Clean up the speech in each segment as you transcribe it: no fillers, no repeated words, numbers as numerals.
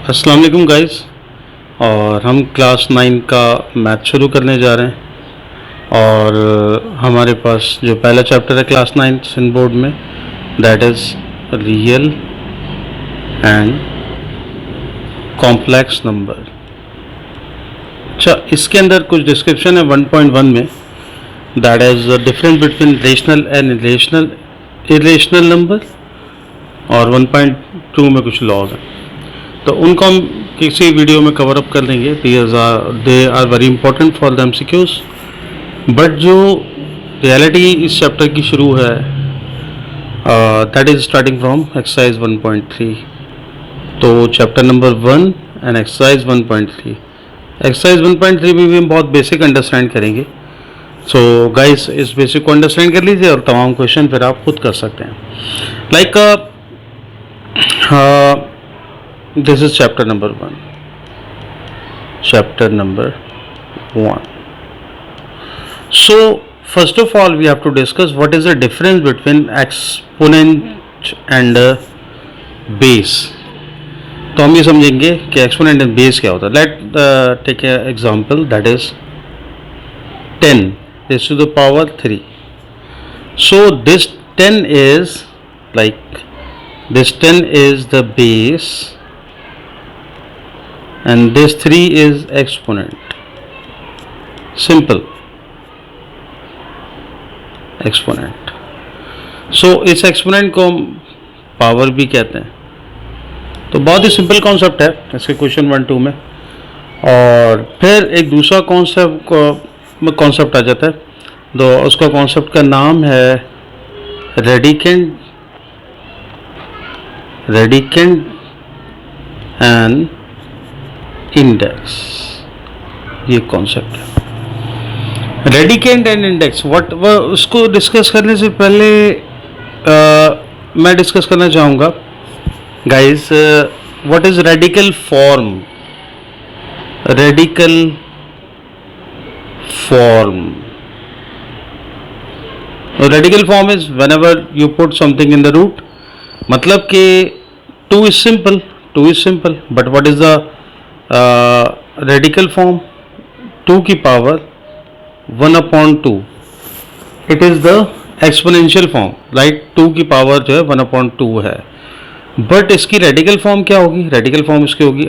अस्सलाम वालेकुम गाइस। और हम क्लास 9 का मैथ शुरू करने जा रहे हैं। और हमारे पास जो पहला चैप्टर है क्लास 9 सिंध बोर्ड में, that is real and complex number. अच्छा, इसके अंदर कुछ डिस्क्रिप्शन है 1.1 में, that is difference between rational and irrational number, और 1.2 में कुछ लॉज हैं। तो उनको हम किसी वीडियो में कवर अप कर लेंगे। They are very important for the MCQs। But जो रियलिटी इस चैप्टर की शुरू है, that is starting from exercise 1.3। तो chapter number 1 and exercise 1.3। Exercise 1.3 में भी हम बहुत बेसिक अंडरस्टैंड करेंगे। सो गाइस, इस बेसिक को अंडरस्टैंड कर लीजिए और तमाम क्वेश्चन फिर आप खुद कर सकते हैं। Like this is chapter number 1. Chapter number 1. So first of all we have to discuss what is the difference between exponent and base. तो हम ये समझेंगे कि एक्सपोनेंट एंड बेस क्या होता है। Let take a example, that is 10 raised to the power 3. So this 10 is like this 10 is the base and this 3 is exponent. Simple exponent. So इस exponent को हम पावर भी कहते हैं। तो बहुत ही सिंपल कॉन्सेप्ट है इसके क्वेश्चन 1-2 में। और फिर एक दूसरा कॉन्सेप्ट आ जाता है, तो उसका कॉन्सेप्ट का नाम है रेडिकेंड एंड इंडेक्स। ये कॉन्सेप्ट है रेडिकेंड एंड इंडेक्स। उसको डिस्कस करने से पहले मैं डिस्कस करना चाहूँगा guys, what is radical form. Radical form is whenever you put something in the root. मतलब कि 2 is simple, but what is the radical form? 2 की power 1/2। It is the exponential form, right. 2 की power जो है 1/2 है। But इसकी radical form क्या होगी? रेडिकल फॉर्म इसकी होगी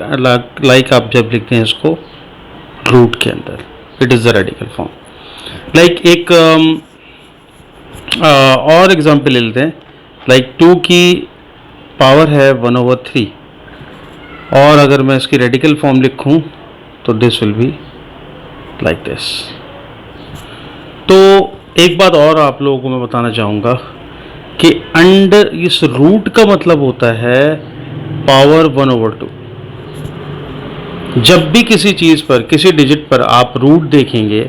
लाइक आप जब लिखते हैं इसको रूट के अंदर, it is the radical form. Like एक और एग्जांपल ले लेते हैं। लाइक 2 की पावर है 1/3, और अगर मैं इसकी रेडिकल फॉर्म लिखूं तो this will be like this. तो एक बात और आप लोगों को मैं बताना चाहूँगा कि अंडर इस रूट का मतलब होता है पावर 1/2। जब भी किसी चीज़ पर, किसी डिजिट पर आप रूट देखेंगे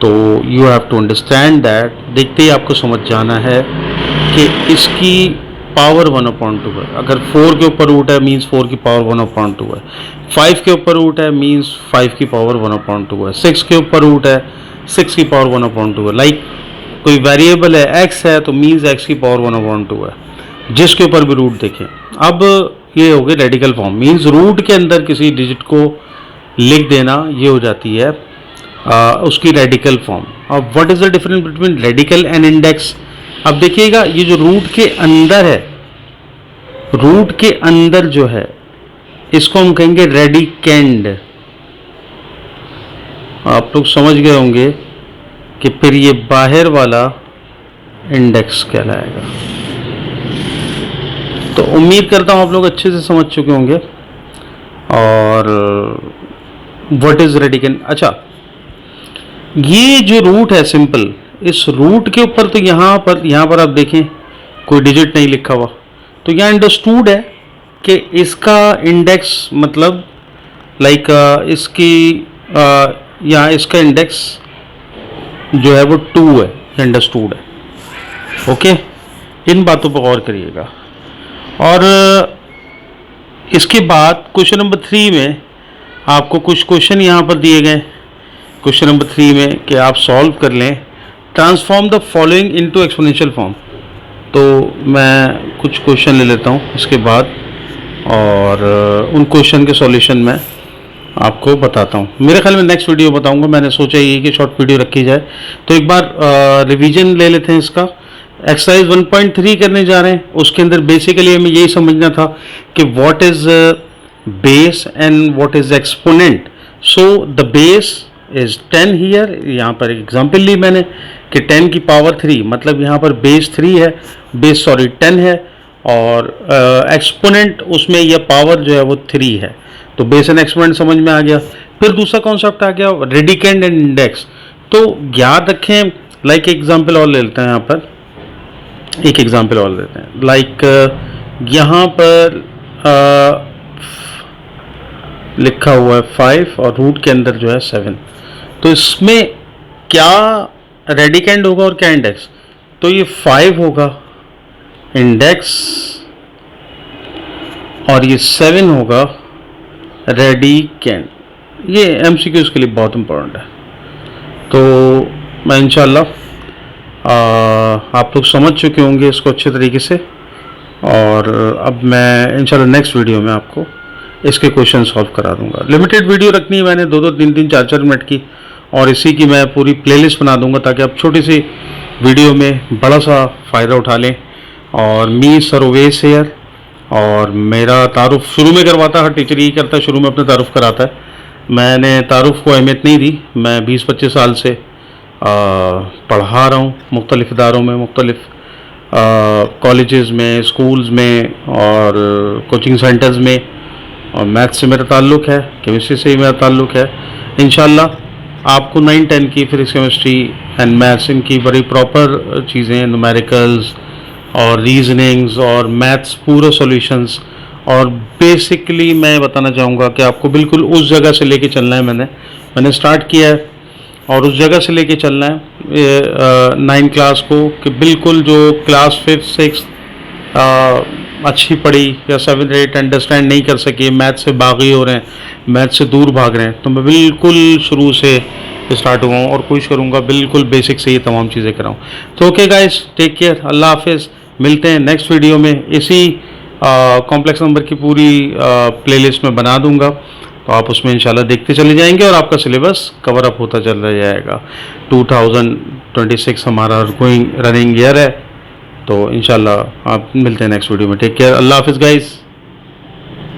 तो you have to understand that, देखते ही आपको समझ जाना है कि इसकी पावर 1/2 है। अगर 4 के ऊपर रूट है मीन्स 4 की पावर 1/2 है। 5 के ऊपर रूट है मीन्स 5 की पावर 1/2 है। 6 के ऊपर रूट है 6 की पावर 1/2 है। लाइक कोई वेरिएबल है x है तो मीन्स x की पावर 1/2 है। जिसके ऊपर भी रूट देखें। अब ये हो गई रेडिकल फॉर्म, मीन्स रूट के अंदर किसी डिजिट को लिख देना, ये हो जाती है उसकी रेडिकल फॉर्म। अब what is the difference between radical and index? अब देखिएगा, ये जो रूट के अंदर है, रूट के अंदर जो है, इसको हम कहेंगे रेडिकेंड। आप लोग समझ गए होंगे कि फिर ये बाहर वाला इंडेक्स कहलाएगा। तो उम्मीद करता हूं आप लोग अच्छे से समझ चुके होंगे। और व्हाट इज रेडिकेंड? अच्छा, ये जो रूट है सिंपल, इस रूट के ऊपर तो यहाँ पर आप देखें कोई डिजिट नहीं लिखा हुआ, तो यहाँ अंडरस्टूड है कि इसका इंडेक्स मतलब लाइक इसकी यहाँ इसका इंडेक्स जो है वो 2 है, अंडरस्टूड है। ओके, इन बातों पर गौर करिएगा। और इसके बाद क्वेश्चन नंबर 3 में आपको कुछ क्वेश्चन यहाँ पर दिए गए। क्वेश्चन नंबर 3 में कि आप सॉल्व कर लें, transform the following into exponential form. तो मैं कुछ क्वेश्चन ले लेता हूँ इसके बाद, और उन क्वेश्चन के सॉल्यूशन मैं आपको बताता हूँ। मेरे ख्याल में नेक्स्ट वीडियो बताऊँगा, मैंने सोचा ये कि शॉर्ट वीडियो रखी जाए। तो एक बार रिवीजन ले लेते हैं इसका। एक्सरसाइज 1.3 करने जा रहे हैं। उसके अंदर बेसिकली हमें यही समझना था कि what is base and what is exponent. So the base is 10 here. यहाँ पर एग्जाम्पल ली मैंने कि 10 की पावर 3, मतलब यहाँ पर बेस 3 है, बेस 10 है, और एक्सपोनेंट उसमें यह पावर जो है वो 3 है। तो बेस एंड एक्सपोनेंट समझ में आ गया। फिर दूसरा कॉन्सेप्ट आ गया रेडिकेंड एंड इंडेक्स। तो याद रखें, लाइक एग्जाम्पल और ले लेते हैं। यहाँ पर एक एग्जाम्पल और लेते हैं। लाइक यहाँ पर लिखा हुआ है 5 और रूट के अंदर जो है 7। तो इसमें क्या रेडिकेंड होगा और क्या इंडेक्स? तो ये 5 होगा इंडेक्स और ये 7 होगा रेडिकेंड। ये एमसीक्यूज़ के लिए बहुत इंपॉर्टेंट है। तो मैं इंशाल्लाह आप लोग समझ चुके होंगे इसको अच्छे तरीके से, और अब मैं इंशाल्लाह नेक्स्ट वीडियो में आपको इसके क्वेश्चन सॉल्व करा दूंगा। लिमिटेड वीडियो रखनी है मैंने, 2-2, 3-3, 4-4 मिनट की, और इसी की मैं पूरी प्लेलिस्ट बना दूंगा ताकि आप छोटी सी वीडियो में बड़ा सा फ़ायदा उठा लें। और मी सर ओवैस हेयर, और मेरा तारुफ शुरू में करवाता, हर टीचर यही करता है, शुरू में अपने तारुफ कराता है। मैंने तारुफ को अहमियत नहीं दी। मैं 20-25 साल से पढ़ा रहा हूँ मुख्तलिफ़ इदारों में, मुख्तलिफ़ कॉलेजेस में, स्कूल्स में और कोचिंग सेंटर्स में, और मैथ्स से मेरा ताल्लुक़ है, केमिस्ट्री से ही मेरा ताल्लुक़ है। इंशाल्लाह आपको 9-10 की फिजिक्स, केमिस्ट्री एंड मैथ्स, इनकी बड़ी प्रॉपर चीज़ें, न्यूमेरिकल्स और रीजनिंग्स और मैथ्स पूरे सॉल्यूशंस, और बेसिकली मैं बताना चाहूँगा कि आपको बिल्कुल उस जगह से लेके चलना है। मैंने स्टार्ट किया है और उस जगह से लेके चलना है 9 क्लास को, कि बिल्कुल जो क्लास 5, 6 अच्छी पढ़ी या 7, 8 अंडरस्टैंड नहीं कर सके, मैथ से बागी हो रहे हैं, मैथ से दूर भाग रहे हैं, तो मैं बिल्कुल शुरू से स्टार्ट हुआ हूँ और कोशिश करूँगा बिल्कुल बेसिक से ये तमाम चीज़ें कराऊँ। तो ओके गाइस, टेक केयर, अल्लाह हाफिज़। मिलते हैं नेक्स्ट वीडियो में। इसी कॉम्प्लेक्स नंबर की पूरी प्लेलिस्ट में बना दूंगा, तो आप उसमें इंशाल्लाह देखते चले जाएंगे और आपका सिलेबस कवर अप होता चल जाएगा। 2026 हमारा रनिंग ईयर है। तो इंशाल्लाह आप मिलते हैं नेक्स्ट वीडियो में। टेक केयर, अल्लाह हाफिज़ गाइस।